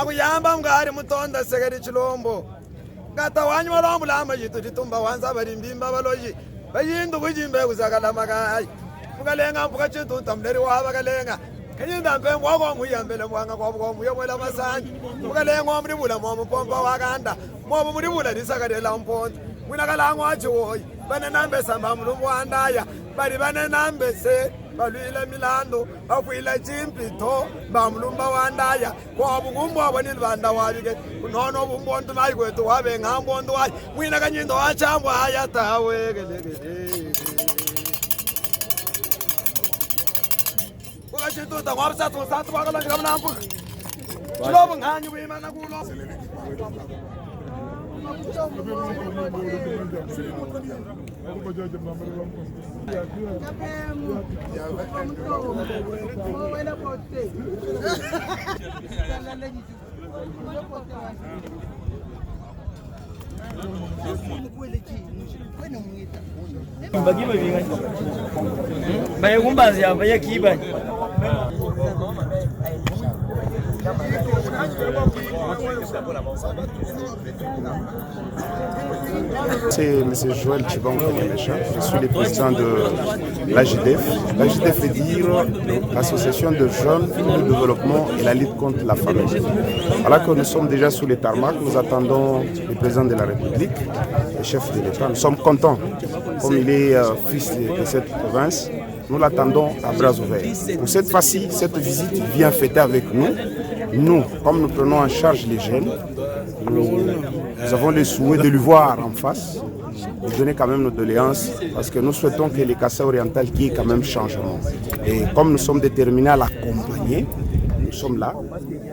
Makuyamba mngari mutonda segeri chilombo. Kata wanyu walombu lama jitu jitumba wanza barimbimba baloji. Bayindu kujimbe kuzakala makai. Mukalenga mpuka chintu tamleri waba kalenga. Kanyinda mpe mwako muyambele mwanga kwa muyamwela masanji. Mukalenga mribula mwamupompa wakanda. Mwamu mribula nisakarela mponzi. Mwinakala ngwachi woyi. Bane nambe samba mlumbu andaya. Bari bane nambe se. Baluile milando. Bafuile chimpito. Bamlumba wandaya. Kwa bugumbu wabani lwanda wabike. Kunono bumbondu na ikwetu wabe ngambondu waji. Mwinakanyindo wachambu hayatawe. Wakashitu ta ngwabsa tu satu wakala ngam nampu. Chilobu nganyi wimana kulo. C'est M. Joël Tchibango Kanyamesha, je suis le président de l'AJDEF. L'AJDEF veut dire l'Association de jeunes pour le développement et la lutte contre la famine. Alors que nous sommes déjà sous les tarmacs, nous attendons le président de la République, le chef de l'État. Nous sommes contents, comme il est fils de cette province, nous l'attendons à bras ouverts. Pour cette fois-ci, cette visite vient fêter avec nous. Nous, comme nous prenons en charge les jeunes, nous avons le souhait de lui voir en face, de donner quand même nos doléances, parce que nous souhaitons que les Kassai orientales qu'il y ait quand même changement. Et comme nous sommes déterminés à l'accompagner, nous sommes là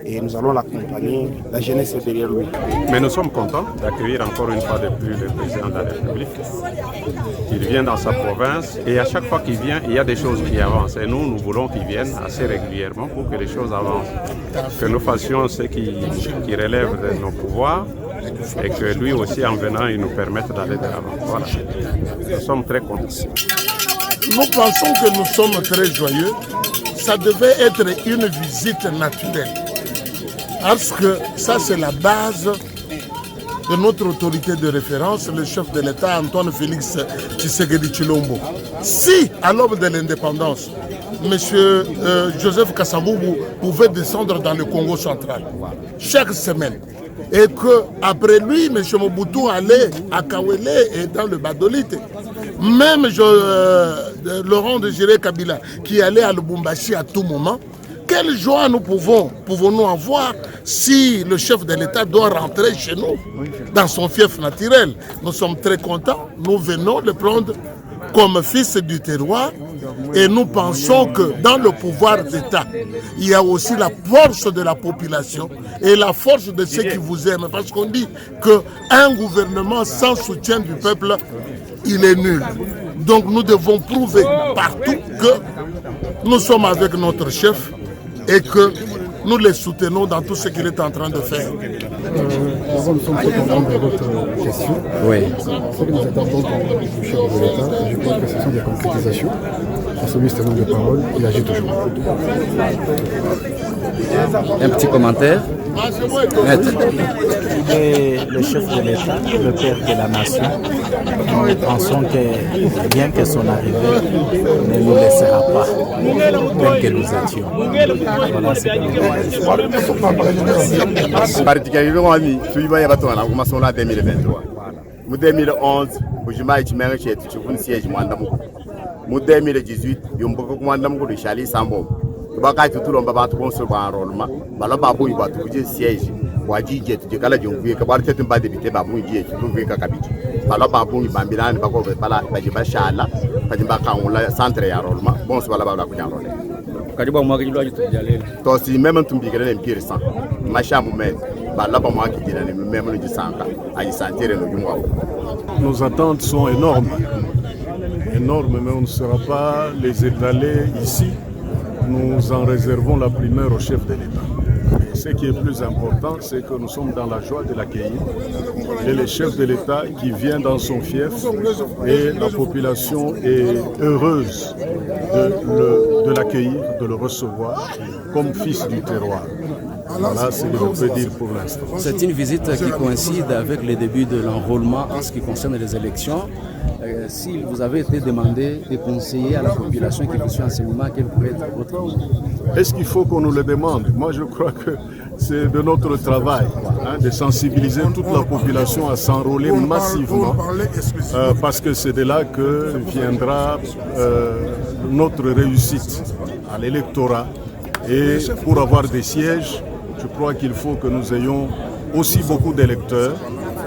et nous allons l'accompagner, la jeunesse est derrière lui. Mais nous sommes contents d'accueillir encore une fois de plus le président de la République. Il vient dans sa province et à chaque fois qu'il vient, il y a des choses qui avancent. Et nous voulons qu'il vienne assez régulièrement pour que les choses avancent. Que nous fassions ce qui relève de nos pouvoirs et que lui aussi, en venant, il nous permette d'aller de l'avant. Voilà. Nous sommes très contents. Nous pensons que nous sommes très joyeux. Ça devait être une visite naturelle. Parce que ça, c'est la base de notre autorité de référence, le chef de l'État, Antoine Félix Tshisekedi Tshilombo. Si, à l'aube de l'indépendance, M. Joseph Kasavubu pouvait descendre dans le Congo central chaque semaine, et qu'après lui, M. Mobutu allait à Kawele et dans le Badolite, même Laurent Désiré Kabila qui allait à Lubumbashi à tout moment, quelle joie nous pouvons-nous avoir si le chef de l'État doit rentrer chez nous, dans son fief naturel. Nous sommes très contents, nous venons le prendre comme fils du terroir et nous pensons que dans le pouvoir d'État, il y a aussi la force de la population et la force de ceux qui vous aiment. Parce qu'on dit qu'un gouvernement sans soutien du peuple, il est nul. Donc nous devons prouver partout que nous sommes avec notre chef et que nous les soutenons dans tout ce qu'il est en train de faire. Nous sommes très contents de votre question. Oui. Ce que nous attendons du chef de l'État, je pense que ce sont des concrétisations. En celui c'est de parole, il agit toujours. Un petit commentaire. Maître. Le chef de l'État, le père de la nation, nous pensons que bien que son arrivée ne nous laissera pas tel que nous étions. Voilà ce que nous 2011, Bujima Ichimere Chetu Chukun Siege Mwandamu. Mu 2018, Yumbuku Mwandamu de Chali Sambo. Baka tutulomba bantu bonso ba enrôlement bala babu ibatu kuje siège waji jet je kala jonguye ka bar tetum ba député ba mu jet jonguye ka kabiti bala babu ibambirani bako bala baji bashala baji bakangula centre ya enrôlement bonso bala bala kunya enrôler kadiba mo akijlo ajitu jalele to si même tumbi kele empire sans macha mu met bala ba mo akijira ne même no jisanka aji sentir no jumwa. Nos attentes sont énormes, mais on ne saura pas les étaler ici. Nous en réservons la primaire au chef de l'État. Ce qui est plus important, c'est que nous sommes dans la joie de l'accueillir. Et le chef de l'État qui vient dans son fief et la population est heureuse de de l'accueillir, de le recevoir comme fils du terroir. Voilà ce que je peux dire pour l'instant. C'est une visite qui coïncide avec le début de l'enrôlement en ce qui concerne les élections. Si vous avez été demandé de conseiller à la population qui vous suit en ce moment, quel pourrait être votre vie? Est-ce qu'il faut qu'on nous le demande? Moi, je crois que c'est de notre travail de sensibiliser toute la population à s'enrôler massivement parce que c'est de là que viendra notre réussite à l'électorat. Et pour avoir des sièges, je crois qu'il faut que nous ayons aussi beaucoup d'électeurs.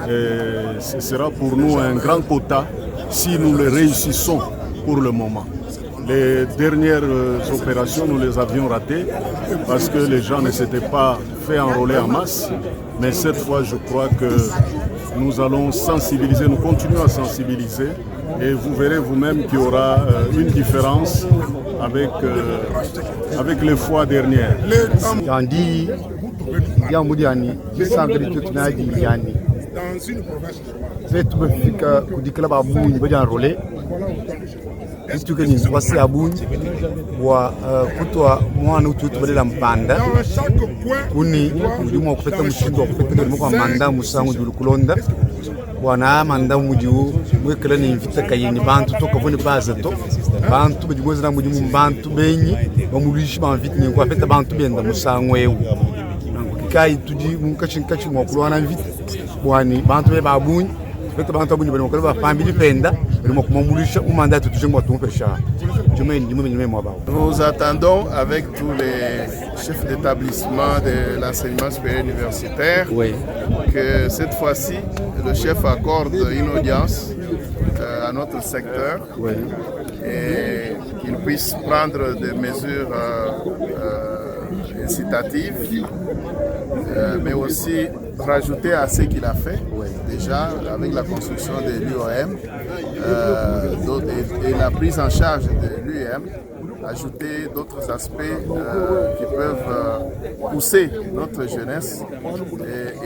Et ce sera pour nous un grand quota si nous le réussissons pour le moment. Les dernières opérations, nous les avions ratées parce que les gens ne s'étaient pas fait enrôler en masse. Mais cette fois, je crois que nous allons sensibiliser, nous continuons à sensibiliser. Et vous verrez vous-même qu'il y aura une différence avec les fois dernières. Kitu ni wasi abunyi wa kutwa mwana ututu balela mpanda kuni mjumu wa kupeta mshindo wa kupeta kwa manda musangu julu kulonda wana manda mujiu mwekela ni invita kayini bantu toka vone baza to bantu bajigoza na mujimu bantu benyi bamulishi ba invite ni kwa peta bantu benda musangu ewu kai tuji mukachinkachi mwa kulwana invite bwani bantu be babunyi peta bantu abunyi bali mukala ba family penda. Nous attendons avec tous les chefs d'établissement de l'enseignement supérieur universitaire que cette fois-ci, le chef accorde une audience à notre secteur et qu'il puisse prendre des mesures incitatives, mais aussi rajouter à ce qu'il a fait déjà avec la construction de l'UOM et la prise en charge de l'UM, ajouter d'autres aspects qui peuvent pousser notre jeunesse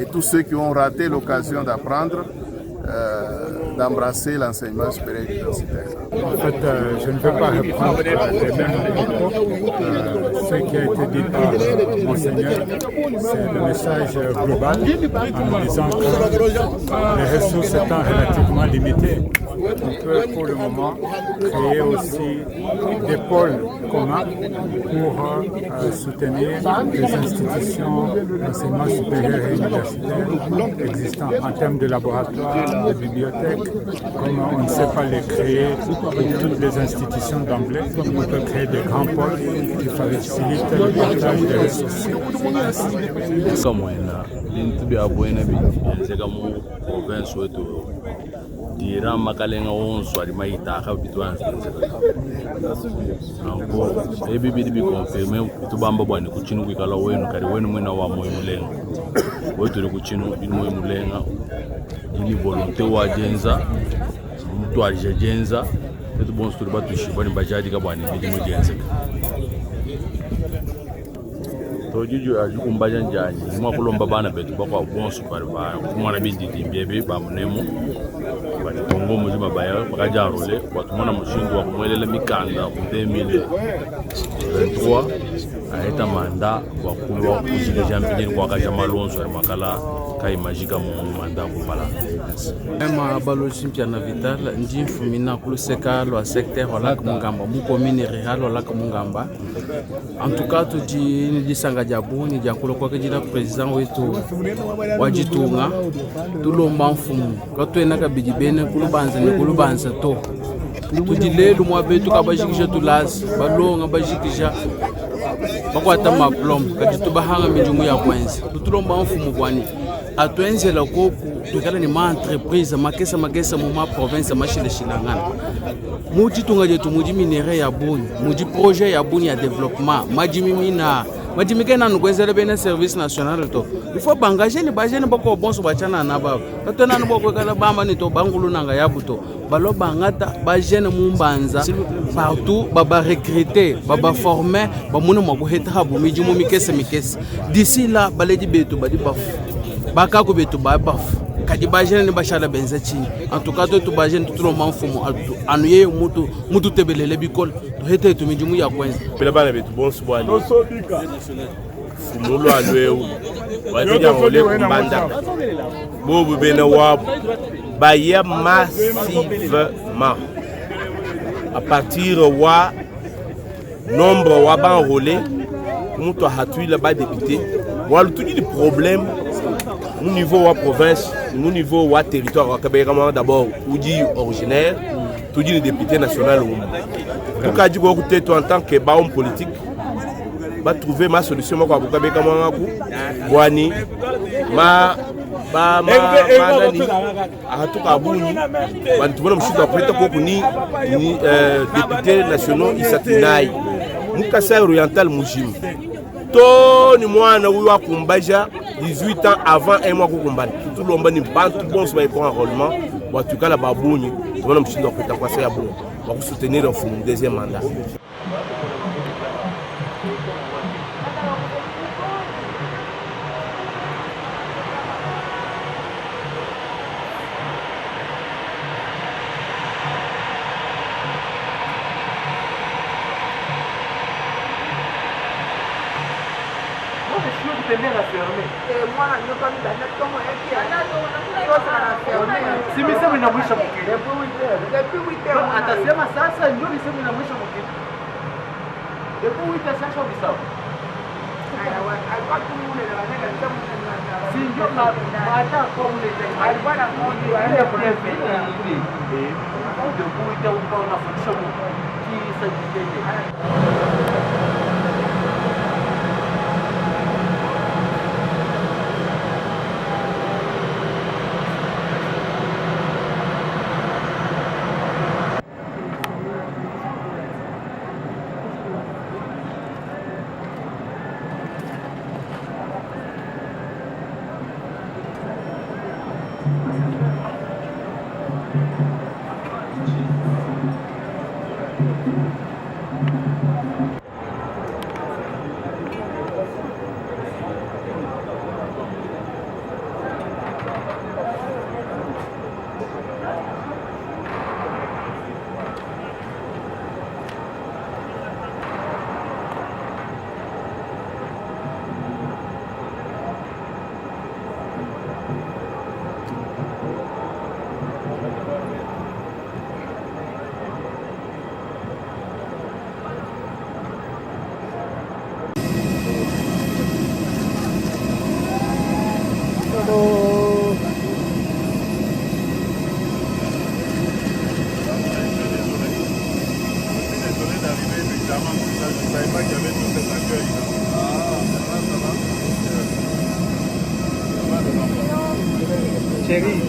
et tous ceux qui ont raté l'occasion d'apprendre, d'embrasser l'enseignement supérieur universitaire. En fait, je ne veux pas reprendre les mêmes propos. Ce qui a été dit par Monseigneur, c'est le message global en nous disant que les ressources étant relativement limitées, on peut pour le moment créer aussi des pôles communs pour soutenir les institutions d'enseignement supérieur et universitaire existantes en termes de laboratoires, de bibliothèques. Comme on ne sait pas les créer pour toutes les institutions d'emblée, on peut créer des grands pôles qui facilitent le partage des ressources. dira makalenga onso ali maita ka bitwanza nango ebibi bi confirme tubamba bwana kuchinu kwikala wenu kari wenu mwena wa moyo mulenga wetu ri kuchinu bi moyo mulenga ili volonté wa jenza mtu alijenza etu bonso turi batushi bani bajadi ka bwana ndi mujenza tojuju ajukumbaja njani mwa kulomba bana betu bakwa bonso pari ba kumwana bindi timbebe ba munemo Congo mujima baya bakajarole watumona mushingo wa kumwelela mikanda ku 2023 aita manda wa kulwa kujile jampini kwa kaja malonzo ya makala kai majika mu manda kupala ema baloji mpiana vital ndi mfumina kuluseka lo secteur wala kumungamba mu commune rural wala kumungamba en tout cas tu di disanga jabuni jakulo kwa kujila president wetu wajitunga tulomba mfumu katwena kabiji bene kulubanza to tudilelu mwa betu kabajikisha tulazi balonga bajikisha bakwata maplomb kati tubahanga mijumu ya kwenzi tutulomba mfumu kwani atwenzela koku tukala ni ma entreprise makesa mu ma province mashile shilangana muti tunga jetu muji minere ya buni muji projet ya buni ya développement majimikena nukwenzela bene service national to il faut bangager ni bajene bako bonso bachana na baba katona no boko kala bamba ni to bangulu nanga yabuto balo bangata bajene mumbanza partout baba recruter baba former bamuna makuheta bumiji mu mikese d'ici là baledi betu badi bafu bakaku betu babafu kadi bajene ni bashala benza chini en tout cas to bajene tulo manfumo anuye mutu tebelele bikol to hete to mijumu ya kwenza pela bana betu bonso bwani fumulo alweu wajija ngole kumbanda bobu bena wa baya massivement à partir wa nombre wa ba enrôlé mutu hatui là bas député wala tout les problèmes au niveau wa province au niveau wa territoire wa kabeka d'abord oudi originaire tout les députés national tout cas du côté toi en tant que homme politique va trouver ma solution moi kwa kabeka mwangu bwani ma nani ahatuka buni bantu bona mshito apeta ko kuni député national isatinai mukasa oriental mujim to ni mwana uyu akumbaja 18 ans avant un mois kukumbana tout lomba ni bantu bon so pour enrôlement wa tukala babuni bona mshito apeta kwa sa ya bon va soutenir au deuxième mandat. Si misemo inamwisha mkili. Atasema sasa ndio misemo inamwisha mkili. Depo wita sasa bisawa. Si ndio hata kwa ule alikuwa na mmoja ile prefe ile. Depo wita unafundisha mkili sasa. Chérie.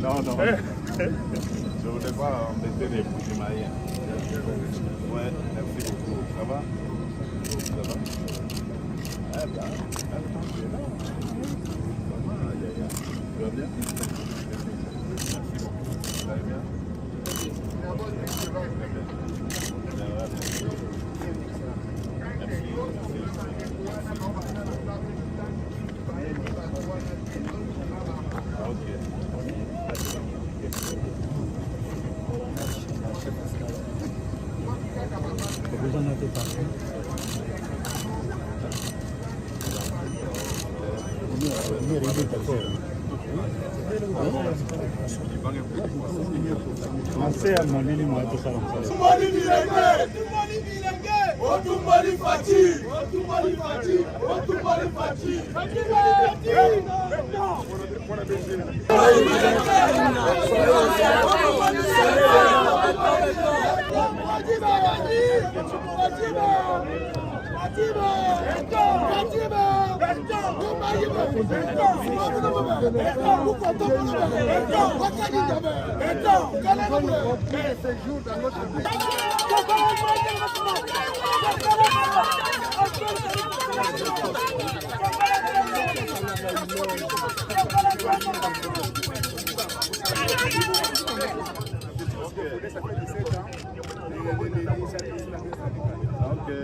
Non, non. Je ne voulais pas embêter les Bougimaïens. Ouais, merci beaucoup. Ça va? Ça va? Ah ben, attends, tu es là. Ça va, tu vas bien? Merci beaucoup. Ça va bien?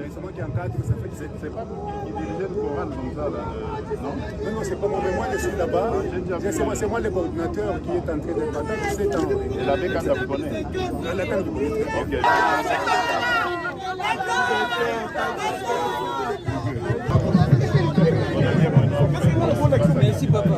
C'est moi qui encadre, c'est pas vous qui dirigez le choral comme ça là, non? Non, c'est pas moi, mais moi je suis là-bas. C'est moi le coordinateur qui est en train de parler de 7 ans. Et la bécane, vous connaissez? La bécane, vous connaissez. Ok. Merci papa.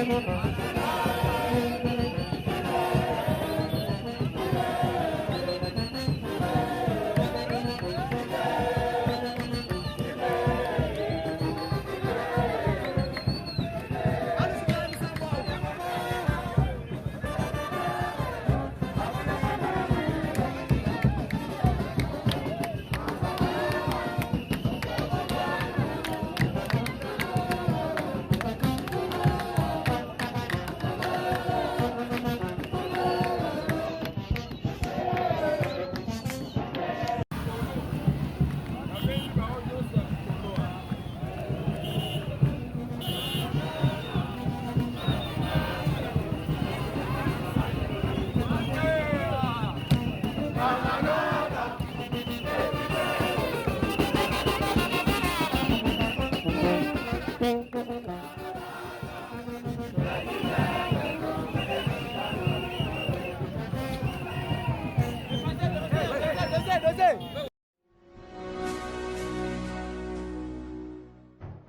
Thank you.